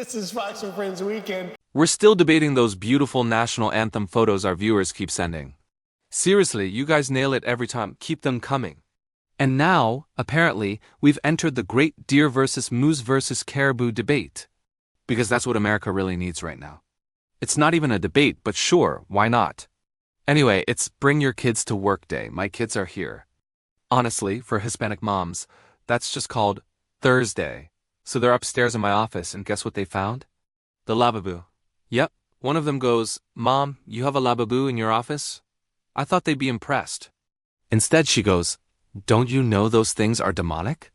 This is Fox and Friends Weekend. We're still debating those beautiful national anthem photos our viewers keep sending. Seriously, you guys nail it every time. Keep them coming. And now, apparently, we've entered the great deer versus moose versus caribou debate. Because that's what America really needs right now. It's not even a debate, but sure, why not? Anyway, it's Bring Your Kids to Work Day. My kids are here. Honestly, for Hispanic moms, that's just called Thursday. So they're upstairs in my office, and guess what they found? The lavabo. Yep, one of them goes, "Mom, you have a lavabo in your office?" I thought they'd be impressed. Instead, she goes, "Don't you know those things are demonic?"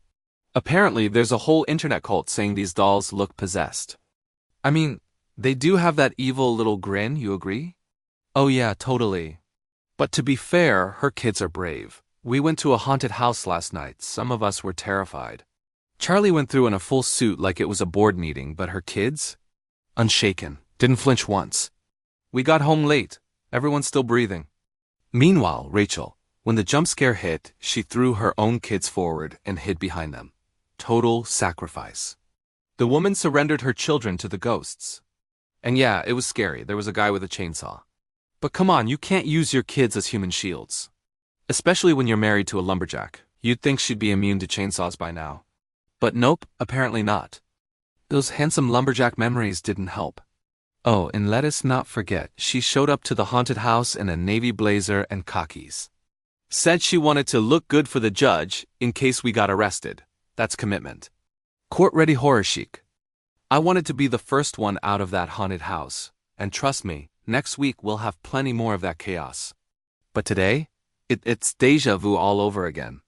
Apparently, there's a whole internet cult saying these dolls look possessed. I mean, they do have that evil little grin, you agree? Oh yeah, totally. But to be fair, her kids are brave. We went to a haunted house last night. Some of us were terrified. Charlie went through in a full suit like it was a board meeting, but her kids? Unshaken. Didn't flinch once. We got home late. Everyone's still breathing. Meanwhile, Rachel, when the jump scare hit, she threw her own kids forward and hid behind them. Total sacrifice. The woman surrendered her children to the ghosts. And yeah, it was scary. There was a guy with a chainsaw. But come on, you can't use your kids as human shields. Especially when you're married to a lumberjack. You'd think she'd be immune to chainsaws by now. But nope, apparently not. Those handsome lumberjack memories didn't help. Oh, and let us not forget, she showed up to the haunted house in a navy blazer and khakis. Said she wanted to look good for the judge in case we got arrested. That's commitment. Court-ready horror chic. I wanted to be the first one out of that haunted house. And trust me, next week we'll have plenty more of that chaos. But today, it's déjà vu all over again.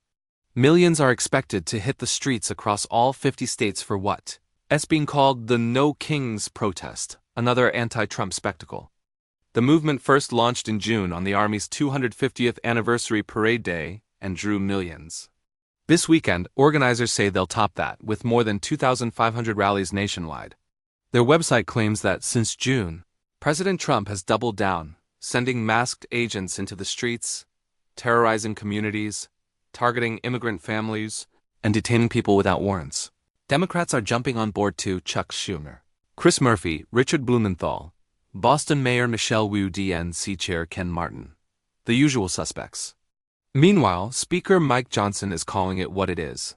Millions are expected to hit the streets across all 50 states for what? It's being called the No Kings protest, another anti-Trump spectacle. The movement first launched in June on the Army's 250th anniversary parade day and drew millions. This weekend, organizers say they'll top that with more than 2,500 rallies nationwide. Their website claims that since June, President Trump has doubled down, sending masked agents into the streets, terrorizing communities, targeting immigrant families, and detaining people without warrants. Democrats are jumping on board too. Chuck Schumer, Chris Murphy, Richard Blumenthal, Boston Mayor Michelle Wu, DNC Chair Ken Martin. The usual suspects. Meanwhile, Speaker Mike Johnson is calling it what it is: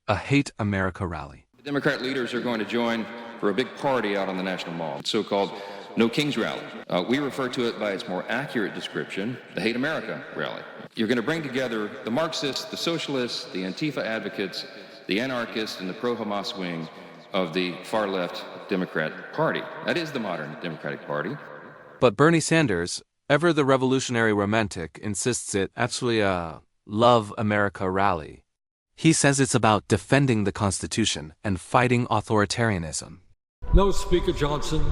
a Hate America rally. The Democrat leaders are going to join for a big party out on the National Mall, so-called No Kings Rally. We refer to it by its more accurate description, the Hate America Rally. You're going to bring together the Marxists, the socialists, the Antifa advocates, the anarchists, and the pro-Hamas wing of the far-left Democrat Party. That is the modern Democratic Party. But Bernie Sanders, ever the revolutionary romantic, insists it actually a Love America rally. He says it's about defending the Constitution and fighting authoritarianism. No, Speaker Johnson,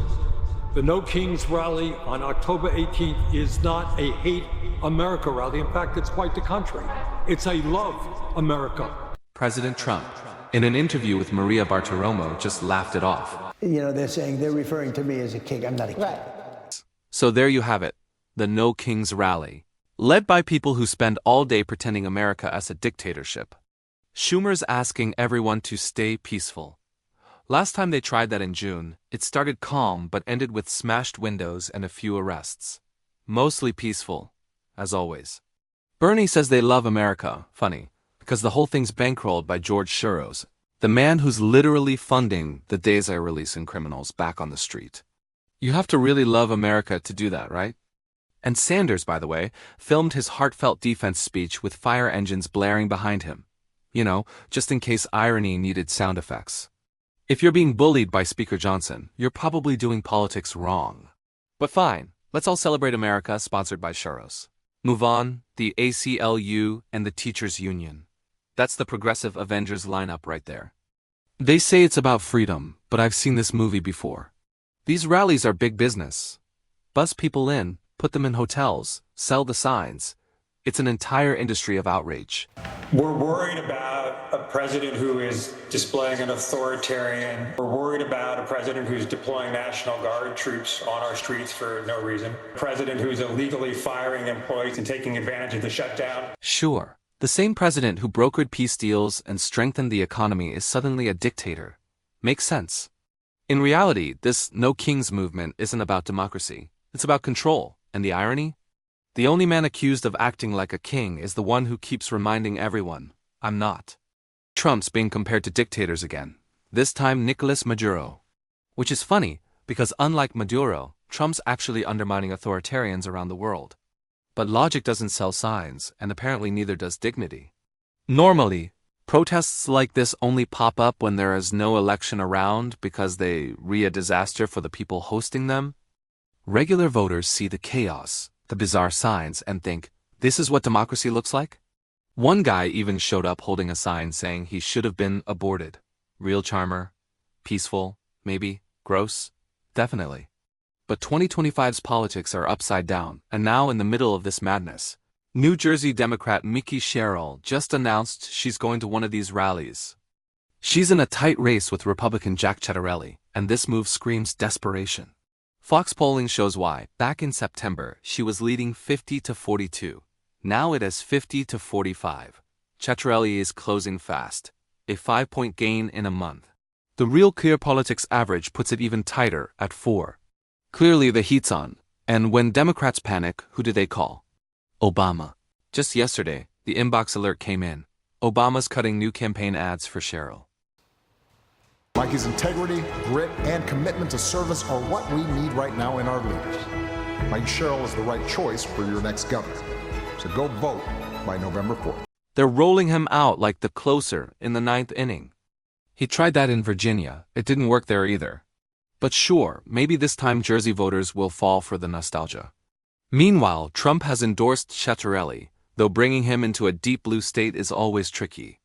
the No Kings rally on October 18th is not a Hate America rally. In fact, it's quite the contrary. It's a Love America. President Trump, in an interview with Maria Bartiromo, just laughed it off. You know, they're referring to me as a king. I'm not a king. Right. So there you have it, the No Kings rally, led by people who spend all day pretending America as a dictatorship. Schumer's asking everyone to stay peaceful. Last time they tried that in June, it started calm but ended with smashed windows and a few arrests. Mostly peaceful, as always. Bernie says they love America, funny, because the whole thing's bankrolled by George Soros, the man who's literally funding the days they're releasing criminals back on the street. You have to really love America to do that, right? And Sanders, by the way, filmed his heartfelt defense speech with fire engines blaring behind him. You know, just in case irony needed sound effects. If you're being bullied by Speaker Johnson, you're probably doing politics wrong. But fine, let's all celebrate America, sponsored by Soros. Move on, the ACLU, and the Teachers Union. That's the Progressive Avengers lineup right there. They say it's about freedom, but I've seen this movie before. These rallies are big business. Buzz people in, put them in hotels, sell the signs. It's an entire industry of outrage. We're worried about a president who is displaying an authoritarian. We're worried about a president who's deploying National Guard troops on our streets for no reason. A president who's illegally firing employees and taking advantage of the shutdown. Sure, the same president who brokered peace deals and strengthened the economy is suddenly a dictator. Makes sense. In reality, this No Kings movement isn't about democracy. It's about control. And the irony? The only man accused of acting like a king is the one who keeps reminding everyone, I'm not. Trump's being compared to dictators again, this time Nicolas Maduro. Which is funny, because unlike Maduro, Trump's actually undermining authoritarians around the world. But logic doesn't sell signs, and apparently neither does dignity. Normally, protests like this only pop up when there is no election around because they a disaster for the people hosting them. Regular voters see the chaos, the bizarre signs, and think, this is what democracy looks like? One guy even showed up holding a sign saying he should have been aborted. Real charmer? Peaceful? Maybe? Gross? Definitely. But 2025's politics are upside down, and now in the middle of this madness, New Jersey Democrat Mickey Sherrill just announced she's going to one of these rallies. She's in a tight race with Republican Jack Ciattarelli, and this move screams desperation. Fox polling shows why. Back in September, she was leading 50-42. Now it is 50-45. Ciattarelli is closing fast, a 5-point gain in a month. The Real Clear Politics average puts it even tighter at 4. Clearly the heat's on, and when Democrats panic, who do they call? Obama. Just yesterday, the inbox alert came in. Obama's cutting new campaign ads for Sherrill. Mikey's integrity, grit, and commitment to service are what we need right now in our leaders. Mike Sherrill is the right choice for your next governor. So go vote by November 4th. They're rolling him out like the closer in the 9th inning. He tried that in Virginia. It didn't work there either. But sure, maybe this time Jersey voters will fall for the nostalgia. Meanwhile, Trump has endorsed Ciattarelli, though bringing him into a deep blue state is always tricky.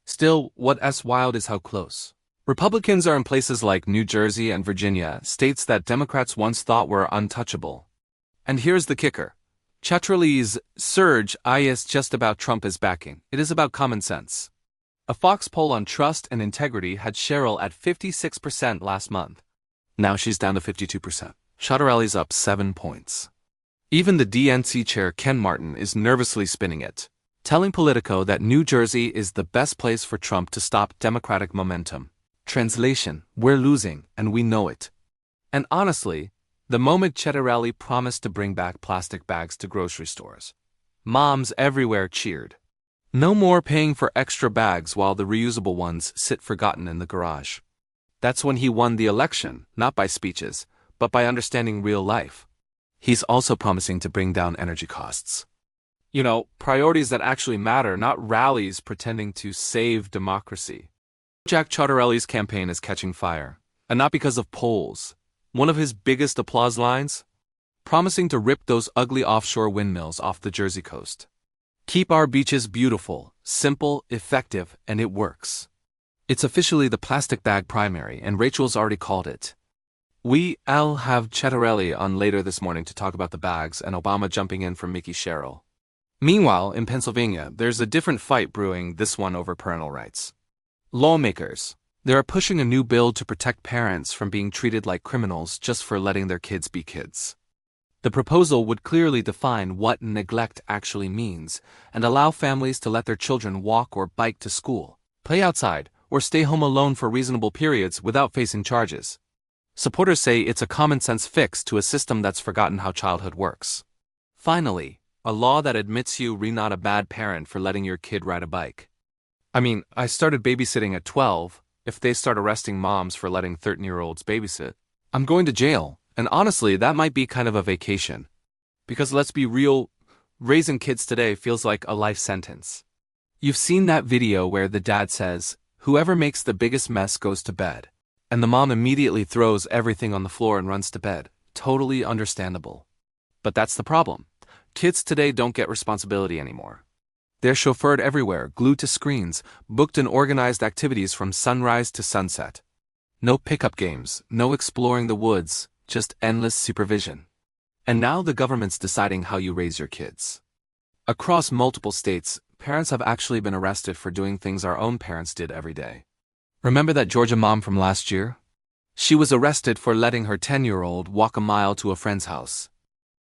Still, what's wild is how close. Republicans are in places like New Jersey and Virginia, states that Democrats once thought were untouchable. And here's the kicker. Ciattarelli's surge is just about Trump's backing. It is about common sense. A Fox poll on trust and integrity had Sherrill at 56% last month. Now she's down to 52%. Ciattarelli's up 7 points. Even the DNC chair Ken Martin is nervously spinning it, telling Politico that New Jersey is the best place for Trump to stop Democratic momentum. Translation, we're losing, and we know it. And honestly, the moment Ciattarelli promised to bring back plastic bags to grocery stores, moms everywhere cheered. No more paying for extra bags while the reusable ones sit forgotten in the garage. That's when he won the election, not by speeches, but by understanding real life. He's also promising to bring down energy costs. You know, priorities that actually matter, not rallies pretending to save democracy. Jack Ciattarelli's campaign is catching fire, and not because of polls. One of his biggest applause lines? Promising to rip those ugly offshore windmills off the Jersey coast. Keep our beaches beautiful, simple, effective, and it works. It's officially the plastic bag primary, and Rachel's already called it. I'll have Ciattarelli on later this morning to talk about the bags and Obama jumping in for Mickey Sherrill. Meanwhile, in Pennsylvania, there's a different fight brewing, this one over parental rights. Lawmakers. They are pushing a new bill to protect parents from being treated like criminals just for letting their kids be kids. The proposal would clearly define what neglect actually means and allow families to let their children walk or bike to school, play outside, or stay home alone for reasonable periods without facing charges. Supporters say it's a common-sense fix to a system that's forgotten how childhood works. Finally, a law that admits you're not a bad parent for letting your kid ride a bike. I mean, I started babysitting at 12. If they start arresting moms for letting 13-year-olds babysit, I'm going to jail. And honestly, that might be kind of a vacation. Because let's be real, raising kids today feels like a life sentence. You've seen that video where the dad says, "Whoever makes the biggest mess goes to bed." And the mom immediately throws everything on the floor and runs to bed. Totally understandable. But that's the problem. Kids today don't get responsibility anymore. They're chauffeured everywhere, glued to screens, booked in organized activities from sunrise to sunset. No pickup games, no exploring the woods, just endless supervision. And now the government's deciding how you raise your kids. Across multiple states, parents have actually been arrested for doing things our own parents did every day. Remember that Georgia mom from last year? She was arrested for letting her 10-year-old walk a mile to a friend's house.